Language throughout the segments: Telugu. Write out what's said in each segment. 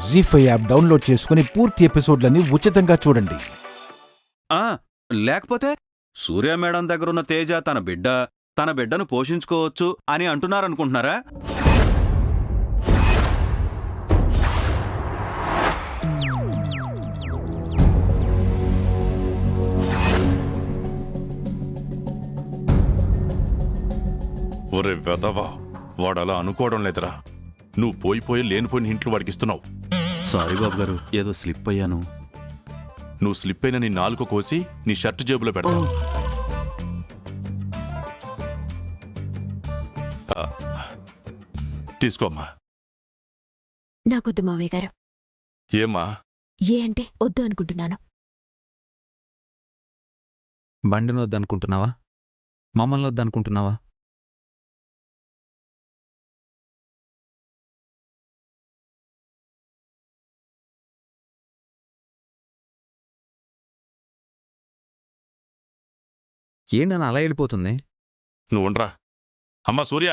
జీ5 యాప్ డౌన్లోడ్ చేసుకుని పూర్తి ఎపిసోడ్లని ఉచితంగా చూడండి. లేకపోతే సూర్య మేడం దగ్గరున్న తేజ తన బిడ్డను పోషించుకోవచ్చు అని అంటున్నారనుకుంటున్నారా? ఒరే వెదవా, వాడలా అనుకోవడం లేదురా. నువ్వు పోయి లేనిపోయిన ఇంట్లో వాడికి ఇస్తున్నావు. సారీ బాబు గారు, ఏదో స్లిప్ అయ్యాను. నువ్వు స్లిప్ అయిన నీ నాలుక కోసి నీ షర్ట్ జేబులో పెడతావు. తీసుకోమ్మా. నాకొద్దు మావయ్య గారు. ఏమ్మా? ఏ అంటే వద్దు అనుకుంటున్నాను. బండిని వద్దనుకుంటున్నావా? మమ్మల్ని వద్దనుకుంటున్నావా? ఏంటని అలా వెళ్ళిపోతుంది? నువ్వు ఉండరా. అమ్మా సూర్య,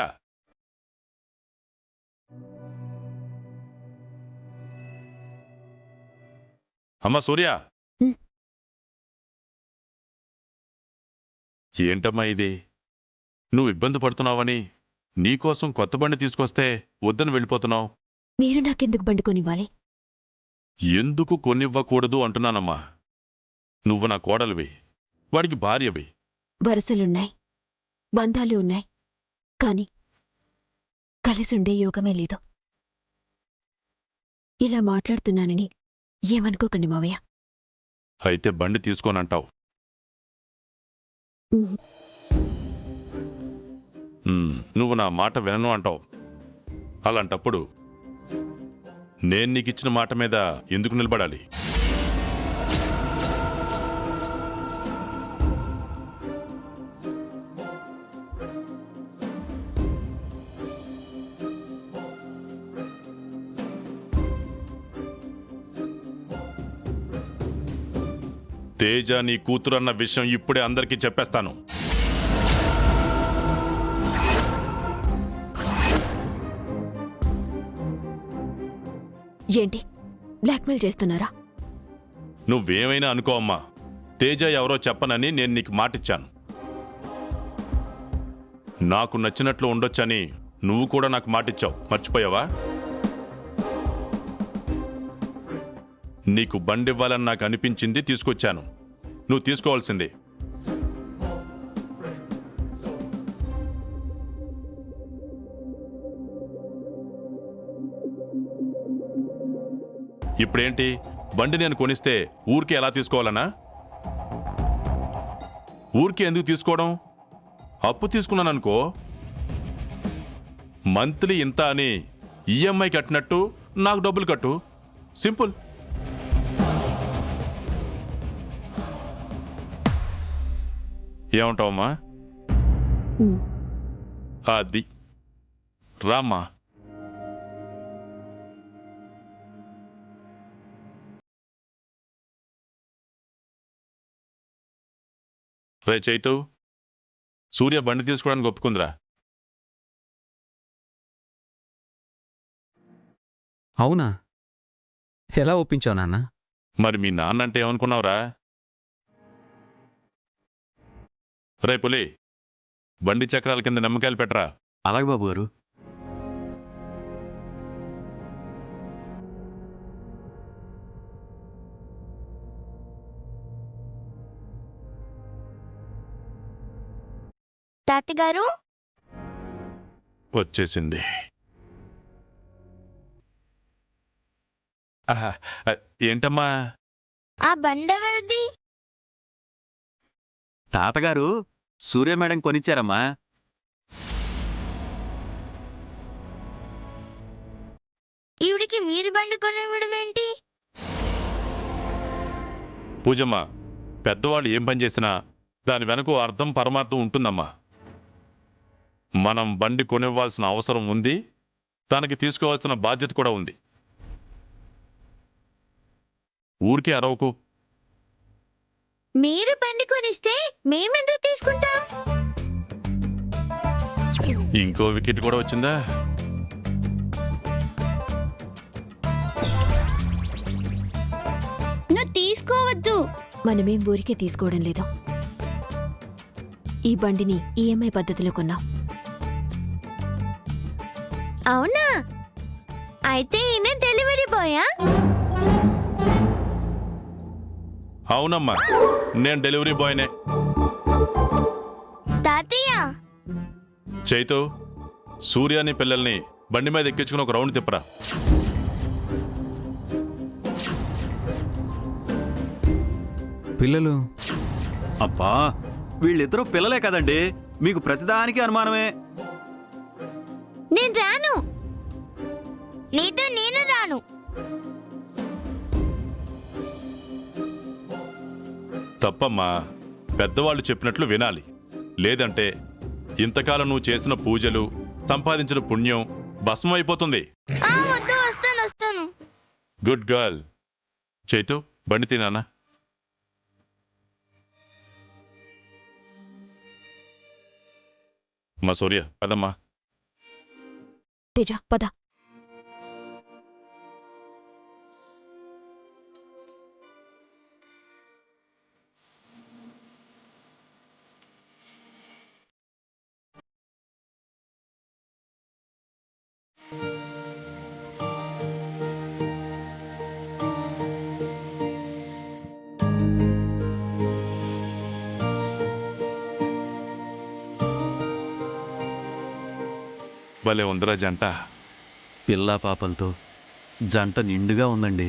అమ్మా సూర్య. ఏంటమ్మా ఇది? నువ్వు ఇబ్బంది పడుతున్నావని నీకోసం కొత్త బండి తీసుకొస్తే వద్దని వెళ్ళిపోతున్నావు. మీరు నాకెందుకు బండి కొనివ్వాలి? ఎందుకు కొనివ్వకూడదు అంటున్నానమ్మా. నువ్వు నా కోడలివి, వాడికి భార్యవి. వరసలున్నాయి, బంధాలు ఉన్నాయి, కాని కలిసుండే యోగమే లేదు. ఇలా మాట్లాడుతున్నానని ఏమనుకోకండి మావయ్య. అయితే బండి తీసుకోనంటావు. నువ్వు నా మాట వినను అంటావు. అలాంటప్పుడు నేను నీకిచ్చిన మాట మీద ఎందుకు నిలబడాలి? తేజ నీ కూతురన్న విషయం ఇప్పుడే అందరికీ చెప్పేస్తాను. ఏంటి బ్లాక్మెయిల్ చేస్తున్నారా? నువ్వేమైనా అనుకో అమ్మా, తేజ ఎవరో చెప్పనని నేను నీకు మాటిచ్చాను. నాకు నచ్చినట్లు ఉండొచ్చని నువ్వు కూడా నాకు మాటిచ్చావు, మర్చిపోయావా? నీకు బండివ్వాలని నాకు అనిపించింది, తీసుకొచ్చాను. నువ్వు తీసుకోవాల్సిందే. ఇప్పుడేంటి, బండి నేను కొనిస్తే ఊరికే ఎలా తీసుకోవాలనా? ఊరికే ఎందుకు తీసుకోవడం? అప్పు తీసుకున్నాననుకో, మంత్లీ ఇంత అని ఈఎంఐ కట్టినట్టు నాకు డబ్బులు కట్టు. సింపుల్. ఏమంటావమ్మా? అది రామ్మా. రే చైతు, సూర్య బండి తీసుకోవడానికి ఒప్పుకుందిరా. అవునా? ఎలా ఒప్పించావు నాన్న? మరి మీ నాన్న అంటే ఏమనుకున్నావురా? రే పులి, బండి చక్రాల కింద నిమ్మకాయలు పెట్టరా. అలాగే బాబు గారు. తాతగారు వచ్చేసింది. ఏంటమ్మా? ఆ బండెవరిది? తాతగారు సూర్య మేడం కొనిచ్చారమ్మా. ఈవిడికి మీరు బండి కొనివ్వడం ఏంటి? పూజమ్మ, పెద్దవాళ్ళు ఏం పని చేసినా దాని వెనక అర్థం పరమార్థం ఉంటుందమ్మా. మనం బండి కొనివ్వాల్సిన అవసరం ఉంది, దానికి తీసుకోవాల్సిన బాధ్యత కూడా ఉంది. ఊరికే అరవకు. మీరు బండి కొనిస్తే మేమెందుకు తీసుకుంటాం? ఇంకో వికెట్ కూడా వచ్చిందా? వద్దు. మనమేం ఊరికే తీసుకోవడం లేదు. ఈ బండిని ఈఎంఐ పద్ధతిలో కొన్నాం. అవునా? అయితే ఈయన డెలివరీ బాయా? అవునమ్మా, నేను డెలివరీ బాయ్నే. తాతయ్య, చైతు, సూర్యాని పిల్లల్ని బండి మీద ఎక్కించుకుని ఒక రౌండ్ తిప్పరా. పిల్లలు అబ్బా, వీళ్ళిద్దరూ పిల్లలే కదండి, మీకు ప్రతిదానికి అనుమానమే. నేను రాను. నీతో నేను రాను. తప్పమ్మా, పెద్దవాళ్ళు చెప్పినట్లు వినాలి. లేదంటే ఇంతకాలం నువ్వు చేసిన పూజలు, సంపాదించిన పుణ్యం భస్మం అయిపోతుంది. వద్దు, వస్తాను. Good girl. చైతు, బండి తినానా? మా సూర్య, పదమ్మా. తేజ పద. భలే ఉందిరా జంట. పిల్ల పాపలతో జంట నిండుగా ఉందండి.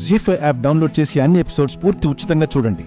జీ5 యాప్ డౌన్లోడ్ చేసి అన్ని ఎపిసోడ్స్ పూర్తి ఉచితంగా చూడండి.